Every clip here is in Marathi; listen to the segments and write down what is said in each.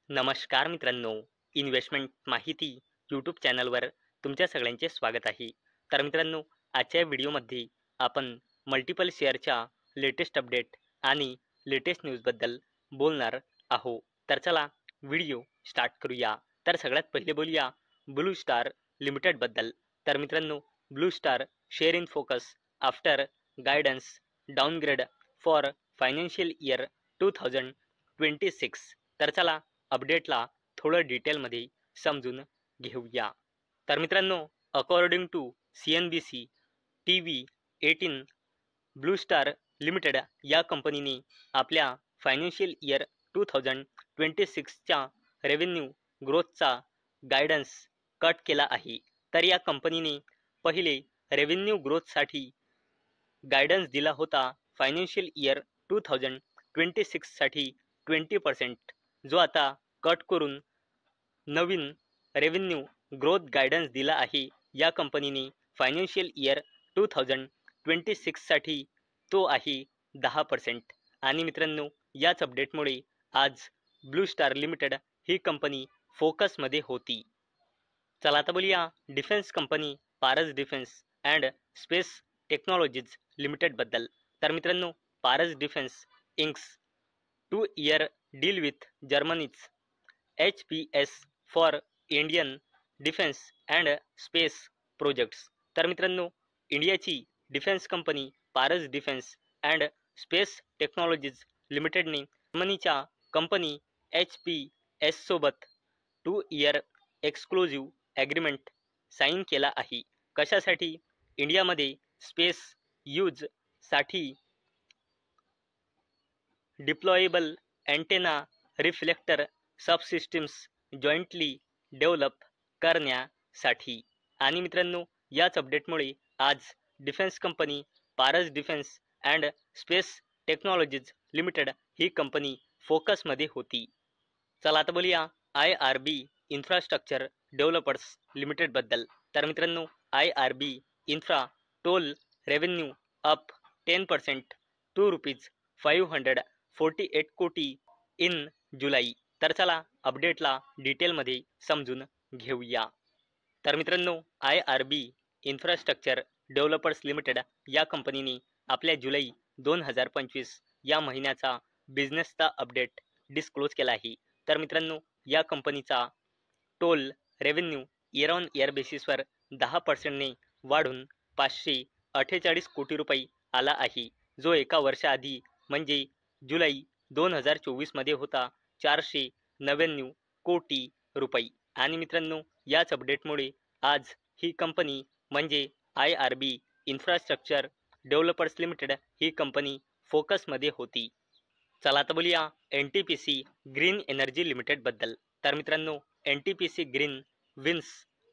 नमस्कार मित्रांनो, इन्व्हेस्टमेंट माहिती यूट्यूब चॅनलवर तुमच्या सगळ्यांचे स्वागत आहे. तर मित्रांनो, आजच्या व्हिडिओमध्ये आपण मल्टिपल शेअरच्या लेटेस्ट अपडेट आणि लेटेस्ट न्यूजबद्दल बोलणार आहोत. तर चला व्हिडिओ स्टार्ट करूया. तर सगळ्यात पहिले बोलूया ब्लू स्टार लिमिटेडबद्दल. तर मित्रांनो, blue star share in focus after guidance downgrade for financial year 2026. तर चला अपडेटला थोडं डिटेलमध्ये समजून घेऊया. तर मित्रांनो, according to CNBC TV18, Blue Star Limited या कंपनीने आपल्या फायनान्शियल इयर 2026च्या रेव्हेन्यू ग्रोथचा गायडन्स कट केला आहे. तर या कंपनीने पहिले रेव्हेन्यू ग्रोथसाठी गायडन्स दिला होता फायनान्शियल इयर 2026साठी 20%, जो आता कट करून नवीन रेव्हेन्यू ग्रोथ गायडन्स दिला आहे या कंपनीने फायनान्शियल इयर 2026साठी. तो आहे 10%. आणि मित्रांनो, याच अपडेटमुळे आज ब्लू स्टार लिमिटेड ही कंपनी फोकसमध्ये होती. चला आता बोलूया defence company Paras Defence and Space Technologies लिमिटेडबद्दल. तर मित्रांनो, Paras Defence inks 2-year deal with Germany's HPS for Indian defence and space projects. तर मित्रांनो, इंडियाची defence company Paras Defence and Space Technologies लिमिटेडने जर्मनीच्या कंपनी HPS सोबत 2-year एक्सक्लुझिव्ह ॲग्रीमेंट साईन केला आहे. कशासाठी? इंडियामध्ये स्पेस यूजसाठी deployable antenna reflector subsystems jointly develop करण्यासाठी. आणि मित्रांनो, याच अपडेटमुळे आज defence company Paras Defence and Space Technologies Limited ही कंपनी फोकसमध्ये होती. चला आता बोलूया IRB इन्फ्रास्ट्रक्चर डेव्हलपर्स लिमिटेडबद्दल. तर मित्रांनो, IRB infra toll revenue up 10% to ₹548 कोटी इन जुलै. तर चला अपडेटला डिटेलमध्ये समजून घेऊया. तर मित्रांनो, IRB इन्फ्रास्ट्रक्चर डेव्हलपर्स लिमिटेड या कंपनीने आपल्या जुलै 2025 या महिन्याचा बिझनेसचा अपडेट डिस्क्लोज केला आहे. तर मित्रांनो, या कंपनीचा toll revenue year on year बेसिसवर 10%ने वाढून ₹548 कोटी आला आहे, जो एका वर्षाआधी म्हणजे जुलै 2024 मध्ये होता ₹499 कोटी. आणि मित्रांनो, याच अपडेटमुळे आज ही कंपनी म्हणजे IRB इन्फ्रास्ट्रक्चर डेव्हलपर्स लिमिटेड ही कंपनी फोकसमध्ये होती. चला आता बोलूया NTPC ग्रीन एनर्जी लिमिटेडबद्दल. तर मित्रांनो, NTPC green wins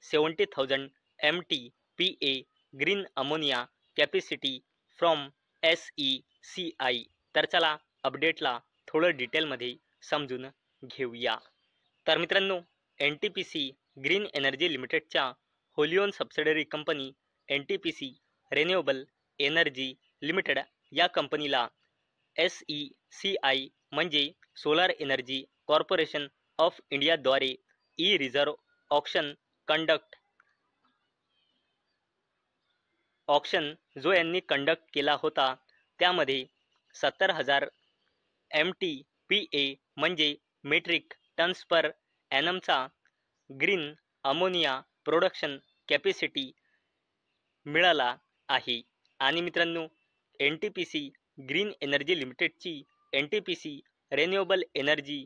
70,000 MTPA green ammonia capacity from SECI. तर चला अपडेटला थोडं डिटेलमध्ये समजून घेऊया. तर मित्रांनो, NTPC ग्रीन एनर्जी लिमिटेडच्या wholly owned subsidiary company NTPC Renewable Energy Limited या कंपनीला SECI म्हणजे सोलार एनर्जी कॉर्पोरेशन ऑफ इंडियाद्वारे रिझर्व्ह ऑक्शन जो यांनी कंडक्ट केला होता, त्यामध्ये 70,000 MTPA म्हणजे मेट्रिक टन्स पर ॲनमचा ग्रीन अमोनिया प्रोडक्शन कॅपॅसिटी मिळाला आहे. आणि मित्रांनो, NTPC ग्रीन एनर्जी लिमिटेडची NTPC रिन्युएबल एनर्जी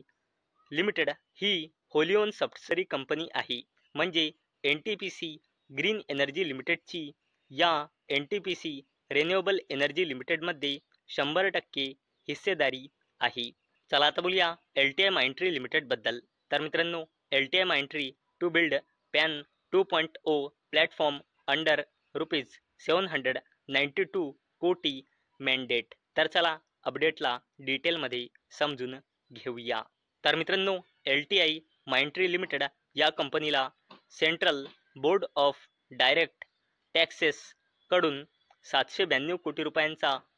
लिमिटेड ही होलिओन सबसिडरी कंपनी आहे. म्हणजे NTPC ग्रीन एनर्जी लिमिटेडची या NTPC रिन्युएबल एनर्जी लिमिटेडमध्ये 100% हिस्सेदारी आहे. चला आता बोलूया LTI माइंट्री लिमिटेडबद्दल. तर मित्रांनो, LTI Mindtree to build pan 2.0 platform under ₹792 कोटी मॅन्डेट. तर चला अपडेटला डिटेलमध्ये समजून घेऊया. तर मित्रांनो, LTI माइंट्री लिमिटेड या कंपनीला central board of direct taxes कडून ₹792 कोटी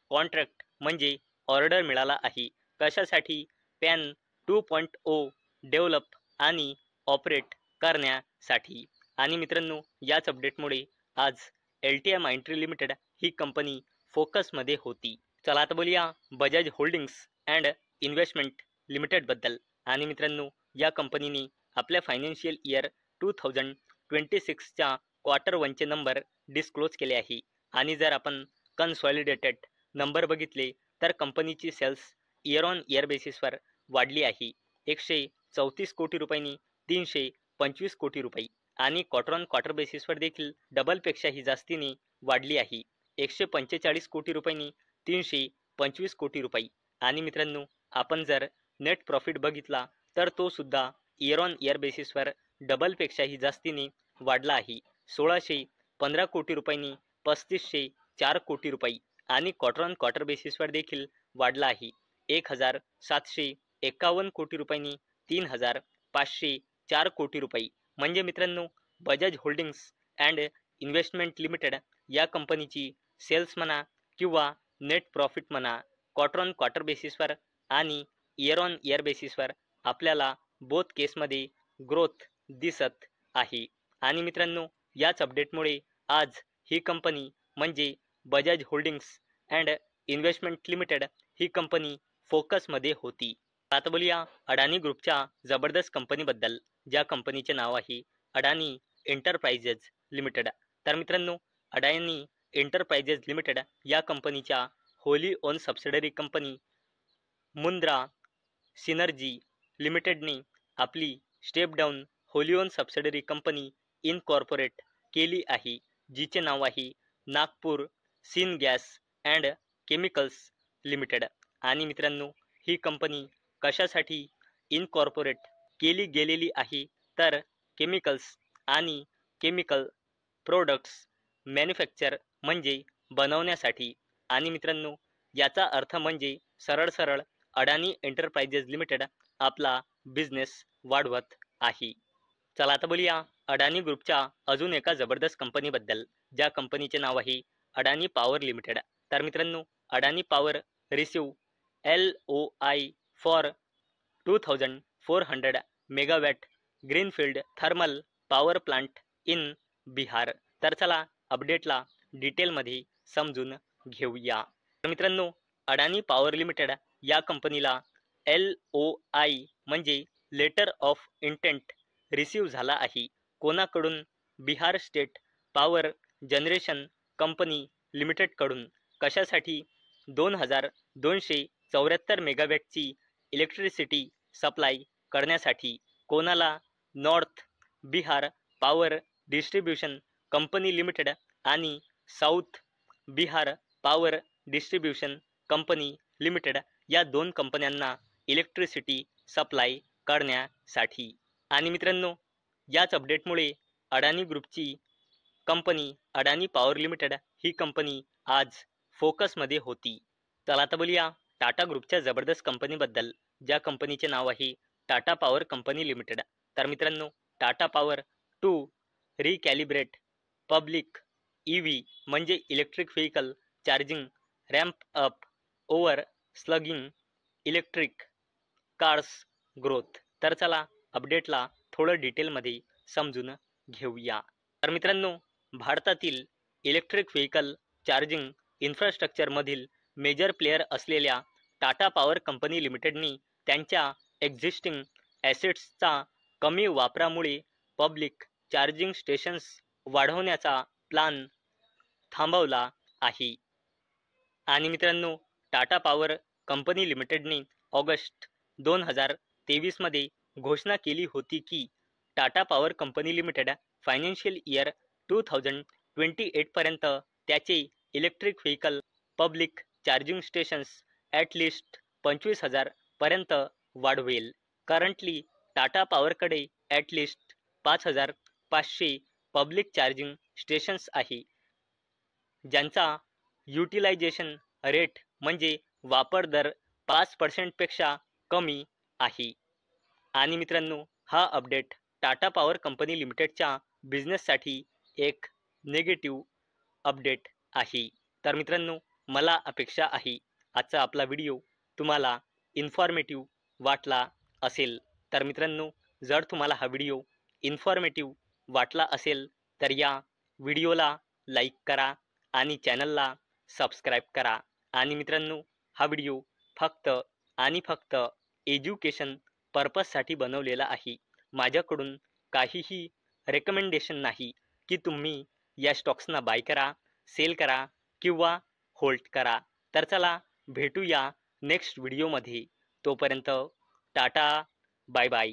कॉन्ट्रॅक्ट म्हणजे ऑर्डर मिळाला आहे. कशासाठी? पॅन 2.0 डेव्हलप आणि ऑपरेट करण्यासाठी. आणि मित्रांनो, याच अपडेटमुळे आज LTI माइंट्री लिमिटेड ही कंपनी फोकसमध्ये होती. चला आता बोलूया बजाज होल्डिंग्स अँड इन्व्हेस्टमेंट लिमिटेडबद्दल. आणि मित्रांनो, या कंपनीने आपल्या फायनान्शियल इयर 2026च्या क्वार्टर 1चे नंबर डिस्क्लोज केले आहे. आणि जर आपण कन्सॉलिडेटेड नंबर बघितले तर कंपनीची सेल्स इयर ऑन इयर बेसिसवर वाढली आहे 134 कोटी रुपयांनी 325 कोटी रुपये. आणि क्वार्टर ऑन क्वार्टर बेसिसवर देखील डबलपेक्षाही जास्तीने वाढली आहे 145 कोटी रुपयांनी 325 कोटी रुपये. आणि मित्रांनो, आपण जर नेट प्रॉफिट बघितला तर तो सुद्धा इयर ऑन इयर बेसिसवर डबलपेक्षाही जास्तीने वाढला आहे 1615 कोटी रुपयांनी 3504 कोटी रुपये. आणि क्वार्टर ऑन क्वार्टर बेसिसवर देखील वाढला आहे 1751 कोटी रुपयांनी 3504 कोटी रुपये. म्हणजे मित्रांनो, Bajaj holdings and investment limited या कंपनीची सेल्स म्हणा किंवा नेट प्रॉफिट म्हणा क्वार्टर ऑन क्वार्टर बेसिसवर आणि इयर ऑन इयर बेसिसवर आपल्याला बोथ केसमध्ये ग्रोथ दिसत आहे. आणि मित्रांनो, याच अपडेटमुळे आज ही कंपनी म्हणजे Bajaj holdings and investment limited ही कंपनी फोकसमध्ये होती. आता बोलूया अडानी ग्रुपच्या जबरदस्त कंपनीबद्दल, ज्या कंपनीचे नाव आहे अडानी एंटरप्राइजेस लिमिटेड. तर मित्रांनो, अडानी एंटरप्राइजेस लिमिटेड या कंपनीच्या wholly owned subsidiary company Mundra synergy लिमिटेडने आपली step down wholly owned subsidiary company incorporate केली आहे, जिचे नाव आहे Nagpur syngas and chemicals limited. आणि मित्रांनो, ही कंपनी कशासाठी इनकॉर्पोरेट केली गेलेली आहे तर केमिकल्स आणि केमिकल प्रोडक्ट्स मॅन्युफॅक्चर म्हणजे बनवण्यासाठी. आणि मित्रांनो, याचा अर्थ म्हणजे सरळ सरळ अडानी एंटरप्राइजेस लिमिटेड आपला बिझनेस वाढवत आहे. चला आता बोलूया अडानी ग्रुपच्या अजून एका जबरदस्त कंपनीबद्दल, ज्या कंपनीचे नाव आहे अडानी पॉवर लिमिटेड. तर मित्रांनो, Adani power receive LOI for 2400 megawatt greenfield thermal power plant in Bihar. तर चला अपडेटला डिटेलमध्ये समजून घेऊया. तर मित्रांनो, अडानी पॉवर लिमिटेड या कंपनीला LOI म्हणजे लेटर ऑफ इंटेंट रिसीव झाला आहे. कोणाकडून? Bihar state power generation company लिमिटेडकडून. कशासाठी? 2274 मेगावॅटची इलेक्ट्रिसिटी सप्लाय करण्यासाठी. कोणाला? North Bihar power distribution company limited आणि south Bihar power distribution company limited या दोन कंपन्यांना इलेक्ट्रिसिटी सप्लाय करण्यासाठी. आणि मित्रांनो, याच अपडेटमुळे अडानी ग्रुपची कंपनी अडानी पॉवर लिमिटेड ही कंपनी आज फोकसमध्ये होती. चला आता बोलूया टाटा ग्रुपच्या जबरदस्त कंपनीबद्दल, ज्या कंपनीचे नाव आहे टाटा पॉवर कंपनी लिमिटेड. तर मित्रांनो, Tata power to recalibrate public EV म्हणजे electric vehicle charging ramp up over slugging electric cars growth. तर चला अपडेटला थोडं डिटेलमध्ये समजून घेऊया. तर मित्रांनो, भारतातील इलेक्ट्रिक व्हेकल चार्जिंग इन्फ्रास्ट्रक्चरमधील मेजर प्लेयर असलेल्या टाटा पॉवर कंपनी लिमिटेडनी त्यांच्या एक्झिस्टिंग ॲसेट्सचा कमी वापरामुळे पब्लिक चार्जिंग स्टेशन्स वाढवण्याचा प्लान थांबवला आहे. आणि मित्रांनो, टाटा पॉवर कंपनी लिमिटेडने ऑगस्ट 2023 मध्ये घोषणा केली होती की Tata power company limited financial year 2028 पर्यंत त्याचे electric vehicle public charging stations at least 25,000 पर्यंत वाढवेल. करंटली टाटा पॉवरकडे ॲटलिस्ट 5,500 पब्लिक चार्जिंग स्टेशन्स आहे, ज्यांचा युटिलायझेशन रेट म्हणजे वापर दर 5% पेक्षा कमी आहे. आणि मित्रांनो, हा अपडेट टाटा पॉवर कंपनी लिमिटेडच्या बिझनेससाठी एक नेगेटिव्ह अपडेट आहे. तर मित्रांनो, मला अपेक्षा आहे आजचा आपला व्हिडिओ तुम्हाला इन्फॉर्मेटिव्ह वाटला असेल. तर मित्रांनो, जर तुम्हाला हा व्हिडिओ इन्फॉर्मेटिव्ह वाटला असेल तर या व्हिडिओला लाईक करा आणि चॅनलला सबस्क्राईब करा. आणि मित्रांनो, हा व्हिडिओ फक्त आणि फक्त एज्युकेशन पर्पजसाठी बनवलेला आहे. माझ्याकडून काहीही रेकमेंडेशन नाही की तुम्ही या स्टॉक्सना बाय करा, सेल करा किंवा होल्ड करा. तर चला भेटूया नेक्स्ट व्हिडिओमध्ये. तोपर्यंत टाटा, बाय बाय.